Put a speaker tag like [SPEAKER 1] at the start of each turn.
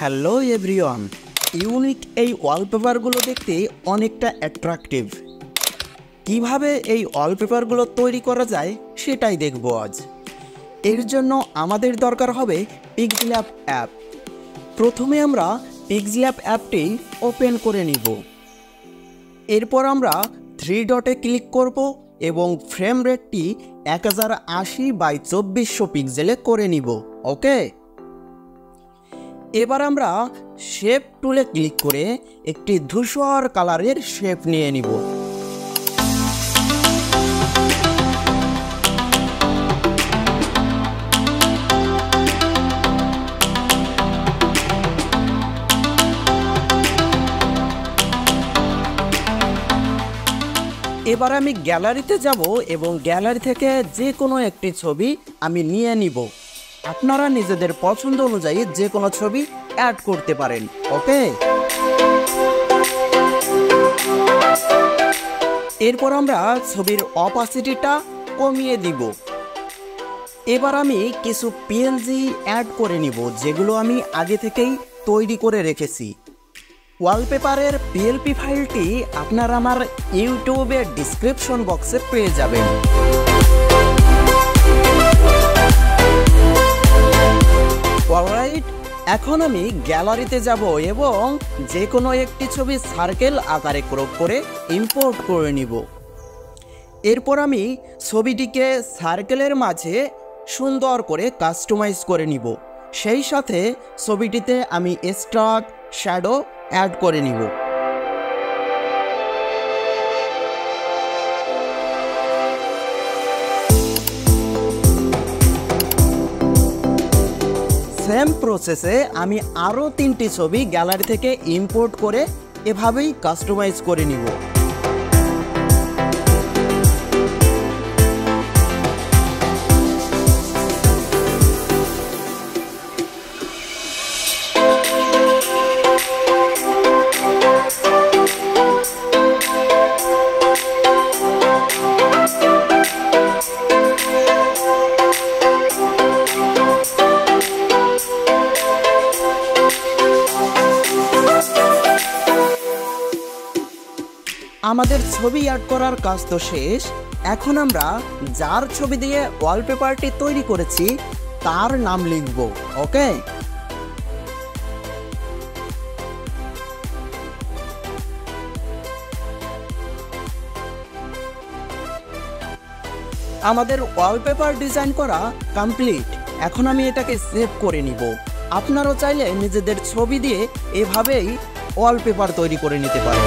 [SPEAKER 1] Hello everyone, unique এই ওয়ালপেপারগুলো দেখতে অনেকটা অ্যাট্রাকটিভ। কিভাবে এই ওয়ালপেপারগুলো তৈরি করা যায় সেটাই দেখব আজ। এর জন্য আমাদের দরকার হবে পিক্সল্যাব অ্যাপ। প্রথমে আমরা পিক্সল্যাব অ্যাপটি ওপেন করে নিব। এরপর আমরা 3 ডটে ক্লিক করব এবং ফ্রেম রেটটি 1080x2400 পিক্সেলে করে নিব। ওকে, এবার আমরা শেপ টুলে ক্লিক করে একটি ধূসর কালারের শেপ নিয়ে নিব। এবার আমি গ্যালারিতে যাব এবং গ্যালারি থেকে যে কোনো একটি ছবি আমি নিয়ে নিব। আপনারা নিজেদের পছন্দ অনুযায়ী যে কোনো ছবি অ্যাড করতে পারেন। ওকে, এরপর আমরা ছবির অপাসিটিটা কমিয়ে দিব। এবার আমি কিছু পিএনজি অ্যাড করে নিব, যেগুলো আমি আগে থেকেই তৈরি করে রেখেছি। ওয়ালপেপারের পিএলপি ফাইলটি আপনারা আমার ইউটিউবের ডিসক্রিপশন বক্সে পেয়ে যাবেন। অলরাইট, এখন আমি গ্যালারিতে যাব এবং যে কোনো একটি ছবি সার্কেল আকারে ক্রপ করে ইম্পোর্ট করে নিব। এরপর আমি ছবিটিকে সার্কেলের মাঝে সুন্দর করে কাস্টমাইজ করে নিব। সেই সাথে ছবিটিতে আমি স্ট্রোক, শ্যাডো অ্যাড করে নিব। সেম প্রসেসে আমি আরও 3টি ছবি গ্যালারি থেকে ইম্পোর্ট করে এভাবেই কাস্টমাইজ করে নিব। আমাদের ছবি অ্যাড করার কাজ তো শেষ। এখন আমরা যার ছবি দিয়ে ওয়ালপেপারটি তৈরি করেছি তার নাম লিখব। ওকে, আমাদের ওয়ালপেপার ডিজাইন করা কমপ্লিট। এখন আমি এটাকে সেভ করে নিব। আপনারাও চাইলে নিজেদের ছবি দিয়ে এভাবেই ওয়ালপেপার তৈরি করে নিতে পারেন।